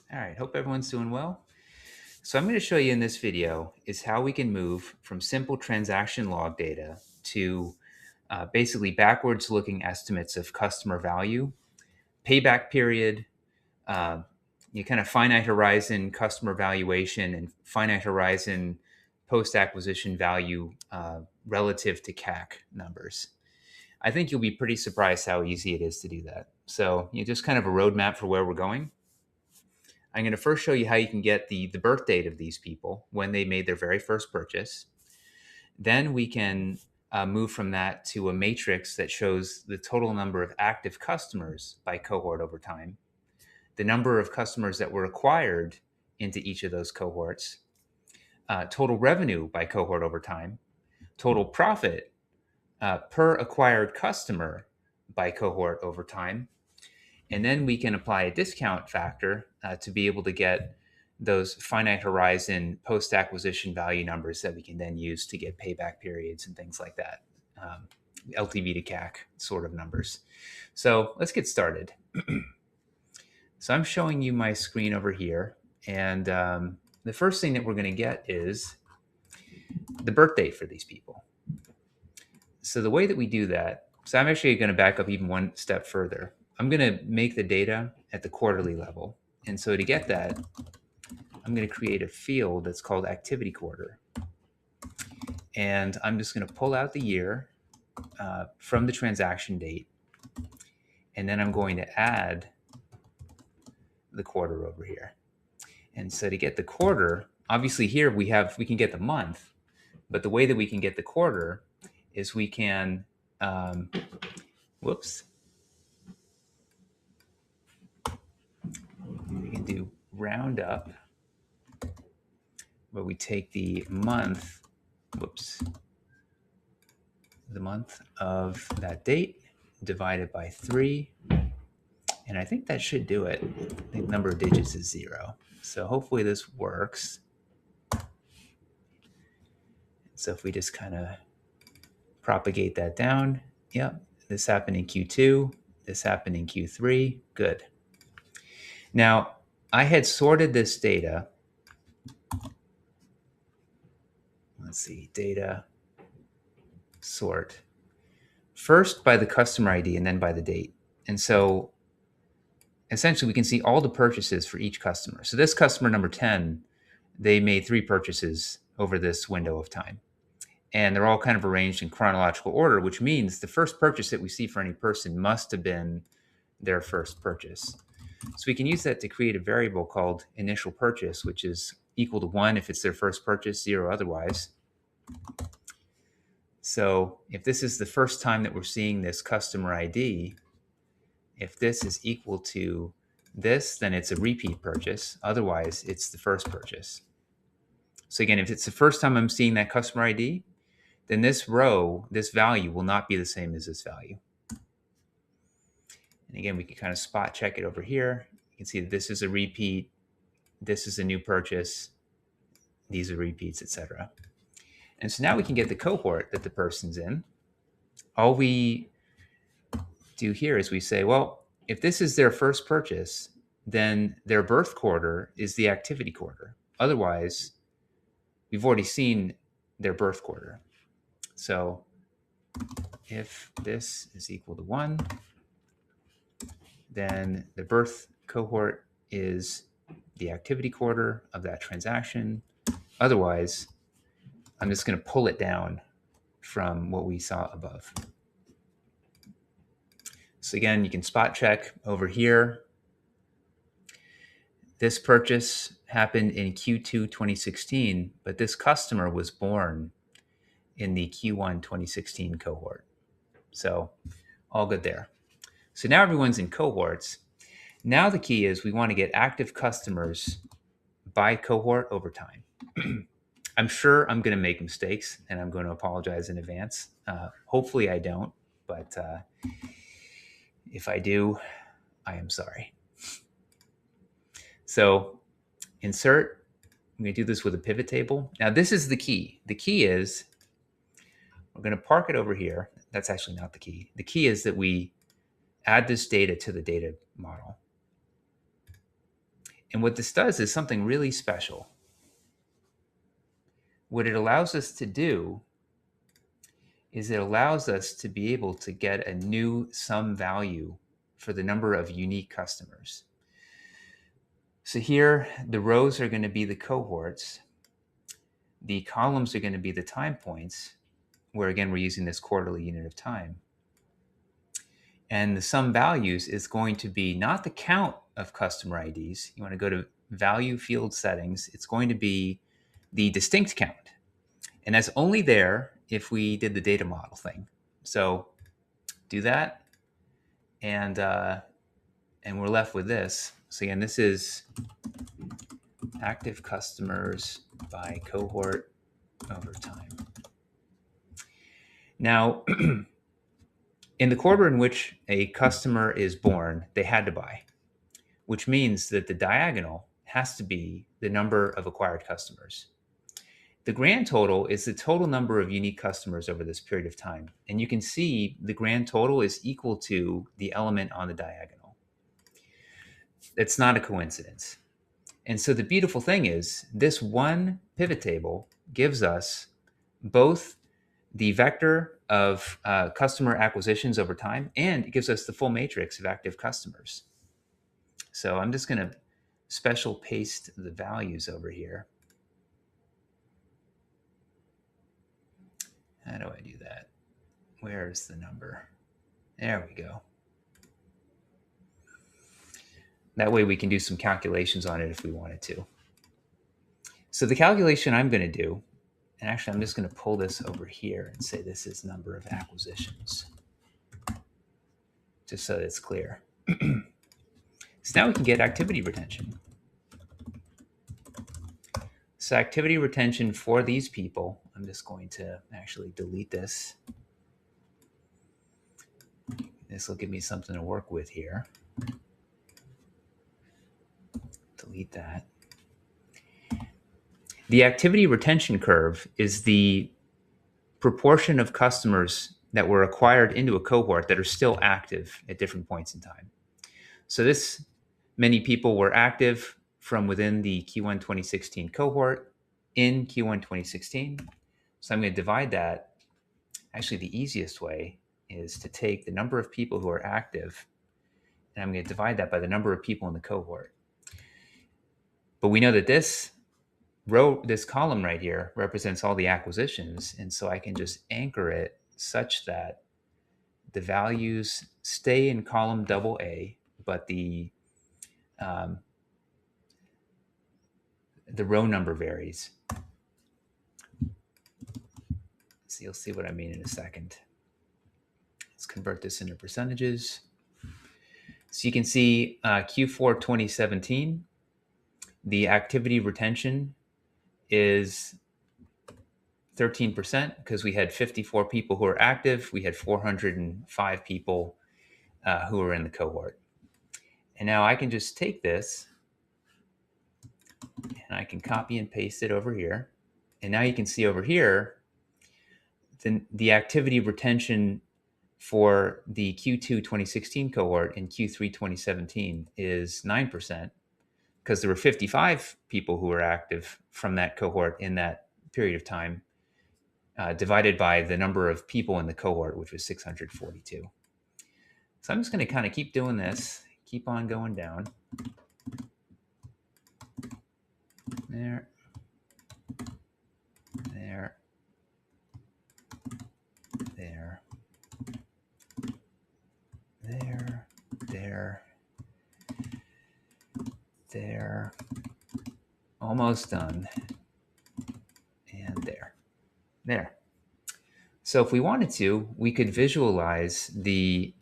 All right, hope everyone's doing well. So I'm going to show you in this video is how we can move from simple transaction log data to basically backwards looking estimates of customer value, payback period, uh, you kind of finite horizon customer valuation and finite horizon post acquisition value relative to CAC numbers. I think you'll be pretty surprised how easy it is to do that. So just kind of a roadmap for where we're going. I'm going to first show you how you can get the birth date of these people when they made their very first purchase. Then we can move from that to a matrix that shows the total number of active customers by cohort over time, the number of customers that were acquired into each of those cohorts, total revenue by cohort over time, total profit per acquired customer by cohort over time. And then we can apply a discount factor to be able to get those finite horizon post acquisition value numbers that we can then use to get payback periods and things like that. LTV to CAC sort of numbers. So let's get started. So I'm showing you my screen over here. And the first thing that we're going to get is the birth date for these people. So the way that we do that, so I'm actually going to back up even one step further. I'm going to make the data at the quarterly level. And so to get that, I'm going to create a field that's called activity quarter. And I'm just going to pull out the year from the transaction date. And then I'm going to add the quarter over here. And so to get the quarter, obviously here we can get the month, but the way that we can get the quarter is we can, we can do round up, where we take the month, the month of that date divided by 3. And I think that should do it. I think the number of digits is 0. So hopefully this works. So if we just kind of propagate that down, yep, this happened in Q2, this happened in Q3, good. Now, I had sorted this data. Let's see, data sort. First by the customer ID and then by the date. And so essentially we can see all the purchases for each customer. So this customer number 10, they made 3 purchases over this window of time. And they're all kind of arranged in chronological order, which means the first purchase that we see for any person must have been their first purchase. So we can use that to create a variable called initial purchase, which is equal to 1 if it's their first purchase, 0 otherwise. So if this is the first time that we're seeing this customer ID, if this is equal to this, then it's a repeat purchase. Otherwise, it's the first purchase. So again, if it's the first time I'm seeing that customer ID, then this row, this value will not be the same as this value. And again, we can kind of spot check it over here. You can see that this is a repeat, this is a new purchase, these are repeats, etc. And so now we can get the cohort that the person's in. All we do here is we say, well, if this is their first purchase, then their birth quarter is the activity quarter. Otherwise, we've already seen their birth quarter. So if this is equal to 1, then the birth cohort is the activity quarter of that transaction. Otherwise, I'm just going to pull it down from what we saw above. So again, you can spot check over here. This purchase happened in Q2 2016, but this customer was born in the Q1 2016 cohort. So all good there. So now everyone's in cohorts. Now the key is we want to get active customers by cohort over time. I'm sure I'm going to make mistakes, and I'm going to apologize in advance. Hopefully I don't, but if I do, I am sorry. So insert, I'm going to do this with a pivot table. Now this is the key. The key is we're going to park it over here. That's actually not the key. The key is that we add this data to the data model. And what this does is something really special. What it allows us to do is it allows us to be able to get a new sum value for the number of unique customers. So here, the rows are going to be the cohorts. The columns are going to be the time points, where again, we're using this quarterly unit of time. And the sum values is going to be not the count of customer IDs. You want to go to value field settings. It's going to be the distinct count. And that's only there if we did the data model thing. So do that. And we're left with this. So again, this is active customers by cohort over time. Now, in the quarter in which a customer is born, they had to buy, which means that the diagonal has to be the number of acquired customers. The grand total is the total number of unique customers over this period of time. And you can see the grand total is equal to the element on the diagonal. It's not a coincidence. And so the beautiful thing is this one pivot table gives us both the vector of customer acquisitions over time, and it gives us the full matrix of active customers. So I'm just going to special paste the values over here. How do I do that? Where's the number? There we go. That way we can do some calculations on it if we wanted to. So the calculation I'm going to do, and actually I'm just going to pull this over here and say this is number of acquisitions, just so that it's clear. So now we can get activity retention. So activity retention for these people, I'm just going to actually delete this. This will give me something to work with here. Delete that. The activity retention curve is the proportion of customers that were acquired into a cohort that are still active at different points in time. So this, many people were active from within the Q1 2016 cohort in Q1 2016. So I'm going to divide that. Actually, the easiest way is to take the number of people who are active, and I'm going to divide that by the number of people in the cohort. But we know that this row, this column right here, represents all the acquisitions. And so I can just anchor it such that the values stay in column double A, but the row number varies. So you'll see what I mean in a second. Let's convert this into percentages. So you can see Q4 2017, the activity retention is 13% because we had 54 people who were active. We had 405 people who were in the cohort. And now I can just take this and I can copy and paste it over here. And now you can see over here, the activity retention for the Q2 2016 cohort in Q3 2017 is 9%, because there were 55 people who were active from that cohort in that period of time, divided by the number of people in the cohort, which was 642. So I'm just going to kind of keep doing this, keep on going down. There. There. There. There. There. There. Almost done. And there. There. So if we wanted to, we could visualize the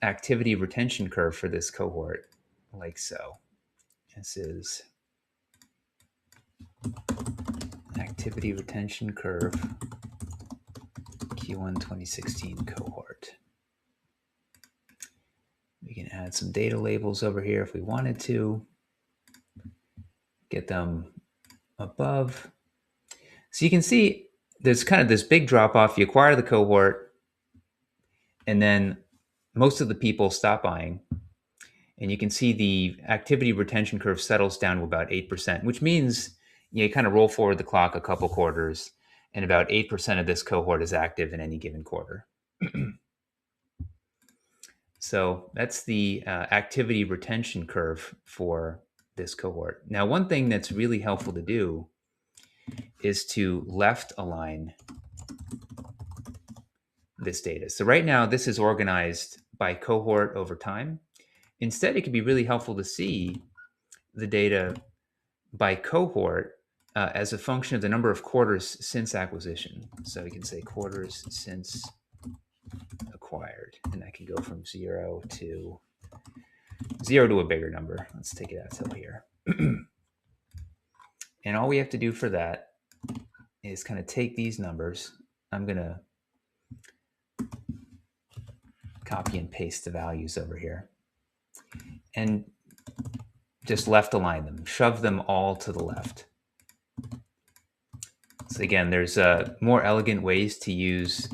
activity retention curve for this cohort like so. This is activity retention curve Q1 2016 cohort. We can add some data labels over here if we wanted to. Get them above. So you can see there's kind of this big drop off. You acquire the cohort, and then most of the people stop buying. And you can see the activity retention curve settles down to about 8%, which means you kind of roll forward the clock a couple quarters, and about 8% of this cohort is active in any given quarter. So that's the activity retention curve for this cohort. Now, one thing that's really helpful to do is to left align this data. So right now, this is organized by cohort over time. Instead, it could be really helpful to see the data by cohort as a function of the number of quarters since acquisition. So we can say quarters since acquired, and that can go from 0 to a bigger number. Let's take it out till here. And all we have to do for that is kind of take these numbers. I'm going to copy and paste the values over here and just left align them, shove them all to the left. So again, there's more elegant ways to use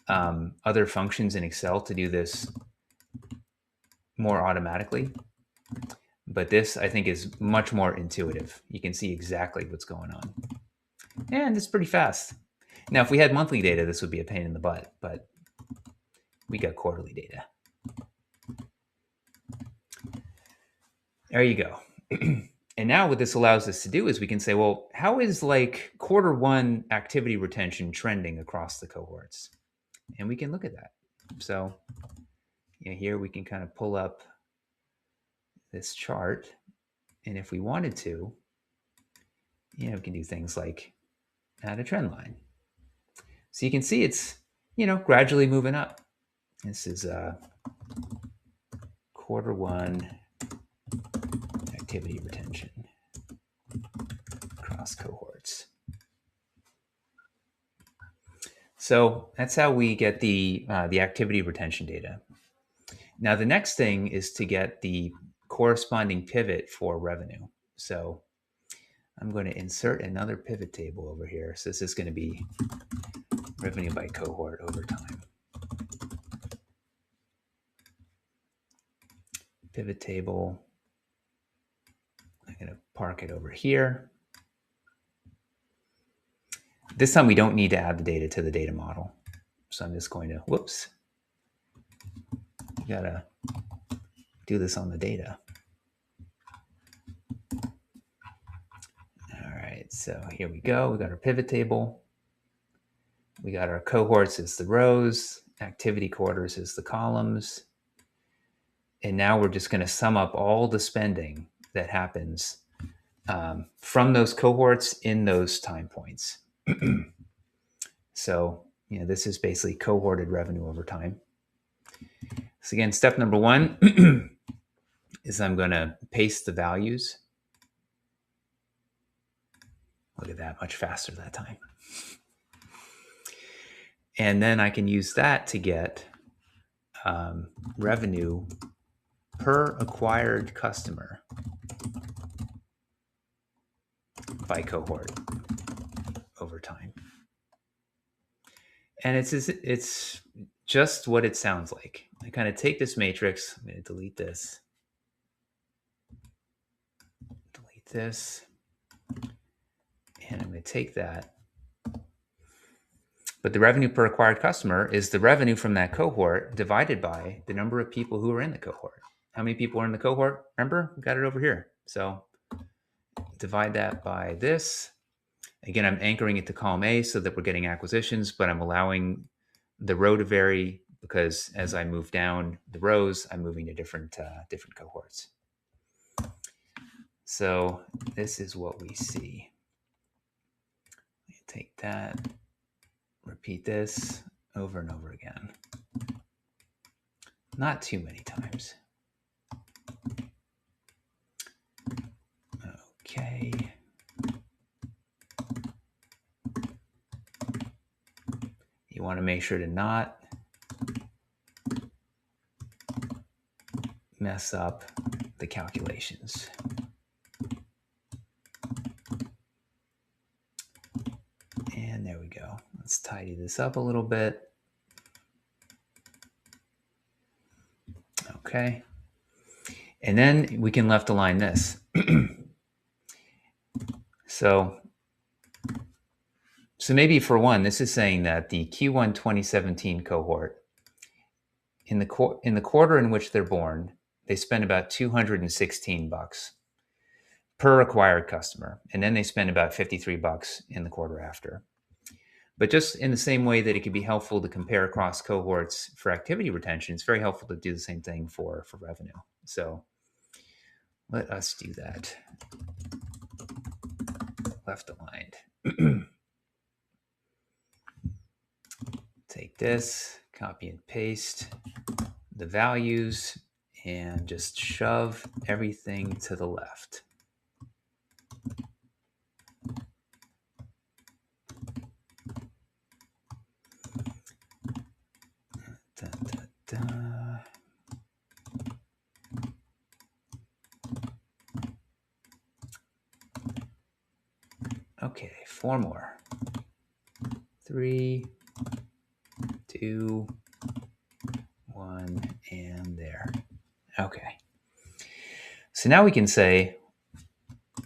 other functions in Excel to do this more automatically. But this, I think, is much more intuitive. You can see exactly what's going on. And it's pretty fast. Now, if we had monthly data, this would be a pain in the butt, but we got quarterly data. There you go. And now what this allows us to do is we can say, well, how is like Q1 activity retention trending across the cohorts? And we can look at that. So here we can kind of pull up this chart. And if we wanted to, we can do things like add a trend line. So you can see it's, gradually moving up. This is Q1 activity retention across cohorts. So that's how we get the activity retention data. Now the next thing is to get the corresponding pivot for revenue. So I'm going to insert another pivot table over here. So this is going to be revenue by cohort over time. Pivot table. I'm going to park it over here. This time we don't need to add the data to the data model. So I'm just going to, whoops. You got to do this on the data. All right, so here we go. We got our pivot table. We got our cohorts as the rows, activity quarters as the columns. And now we're just going to sum up all the spending that happens from those cohorts in those time points. So, this is basically cohorted revenue over time. So again, step number one is I'm going to paste the values. Look at that, much faster that time. And then I can use that to get revenue per acquired customer by cohort over time. And it's just what it sounds like. I kind of take this matrix. I'm going to delete this. Delete this. And I'm going to take that. But the revenue per acquired customer is the revenue from that cohort divided by the number of people who are in the cohort. How many people are in the cohort? Remember, we got it over here. So divide that by this. Again, I'm anchoring it to column A so that we're getting acquisitions, but I'm allowing the row to vary because as I move down the rows, I'm moving to different cohorts. So this is what we see. Take that, repeat this over and over again. Not too many times. Okay. You want to make sure to not mess up the calculations. And there we go. Let's tidy this up a little bit. Okay. And then we can left align this. So maybe for one, this is saying that the Q1 2017 cohort, in the quarter in which they're born, they spend about $216 per acquired customer, and then they spend about $53 in the quarter after. But just in the same way that it could be helpful to compare across cohorts for activity retention, it's very helpful to do the same thing for revenue. So let us do that. Left aligned. Take this, copy and paste the values, and just shove everything to the left. Da, da, da. Okay, 4 more. 3, 2, 1, and there. Okay. So now we can say,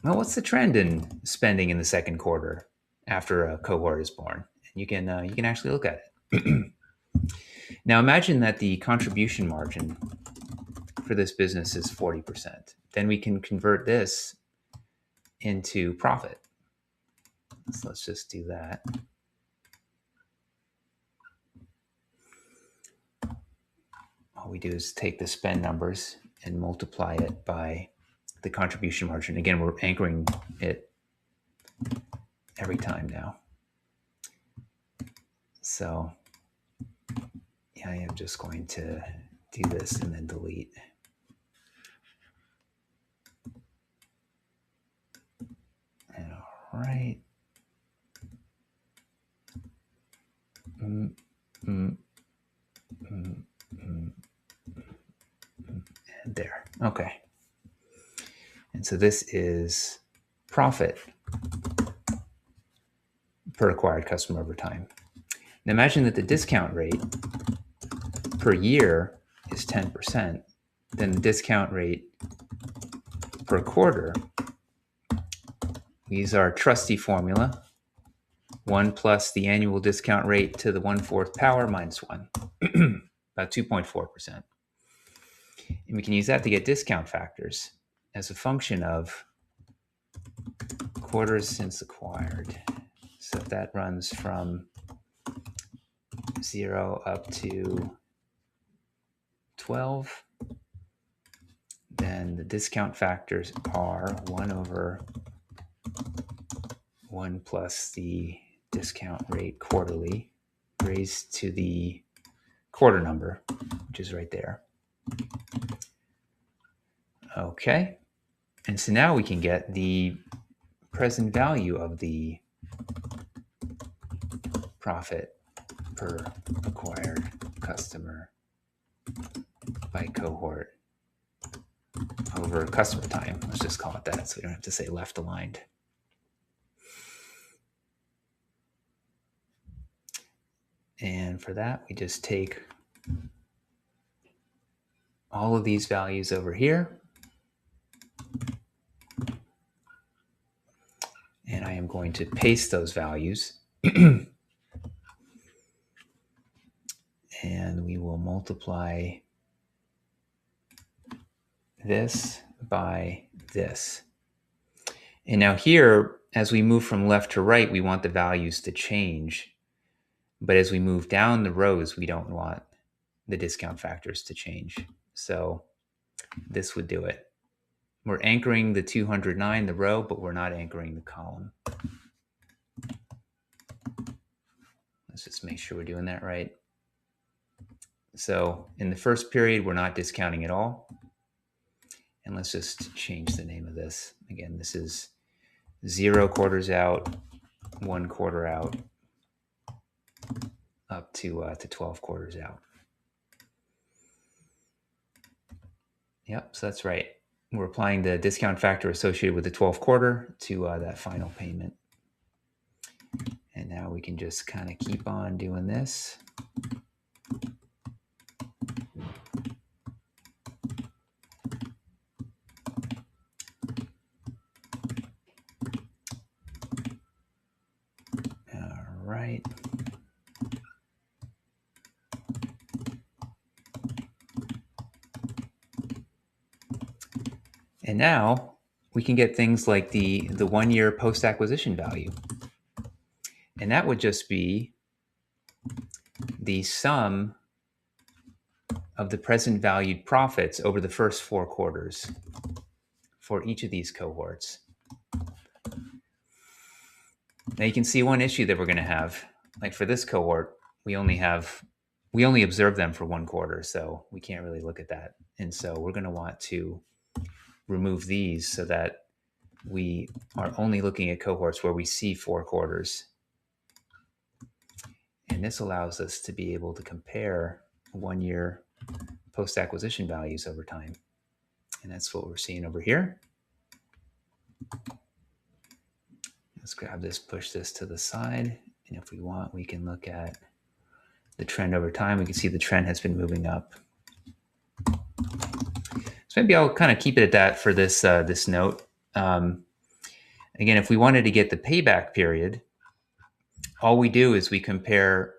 well, what's the trend in spending in the second quarter after a cohort is born? And you can actually look at it. Now imagine that the contribution margin for this business is 40%. Then we can convert this into profit. So let's just do that. All we do is take the spend numbers and multiply it by the contribution margin. Again, we're anchoring it every time now. So yeah, I am just going to do this and then delete. All right. And there. Okay. And so this is profit per acquired customer over time. Now imagine that the discount rate per year is 10%. Then the discount rate per quarter, we use our trusty formula, 1 plus the annual discount rate to the 1/4 power minus 1, about 2.4%. And we can use that to get discount factors as a function of quarters since acquired. So if that runs from 0 up to 12, then the discount factors are 1 over 1 plus the discount rate quarterly raised to the quarter number, which is right there. Okay. And so now we can get the present value of the profit per acquired customer by cohort over customer time. Let's just call it that so we don't have to say left aligned. And for that, we just take all of these values over here. And I am going to paste those values. And we will multiply this by this. And now here, as we move from left to right, we want the values to change. But as we move down the rows, we don't want the discount factors to change. So this would do it. We're anchoring the 209, the row, but we're not anchoring the column. Let's just make sure we're doing that right. So in the first period, we're not discounting at all. And let's just change the name of this. Again, this is 0 quarters out, 1 quarter out, up to 12 quarters out. Yep, so that's right. We're applying the discount factor associated with the 12th quarter to that final payment. And now we can just kind of keep on doing this. And now we can get things like the 1 year post-acquisition value. And that would just be the sum of the present valued profits over the first 4 quarters for each of these cohorts. Now you can see one issue that we're going to have. Like for this cohort, we only observe them for 1 quarter, so we can't really look at that. And so we're going to want to remove these so that we are only looking at cohorts where we see 4 quarters. And this allows us to be able to compare 1 year post-acquisition values over time. And that's what we're seeing over here. Let's grab this, push this to the side. And if we want, we can look at the trend over time. We can see the trend has been moving up. So maybe I'll kind of keep it at that for this, this note. Again, if we wanted to get the payback period, all we do is we compare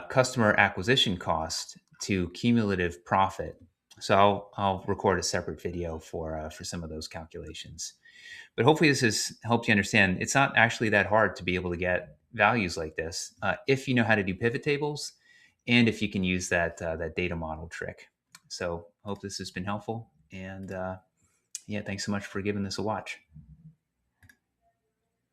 customer acquisition cost to cumulative profit. So I'll record a separate video for some of those calculations. But hopefully this has helped you understand it's not actually that hard to be able to get values like this if you know how to do pivot tables and if you can use that data model trick. So I hope this has been helpful. And yeah, thanks so much for giving this a watch.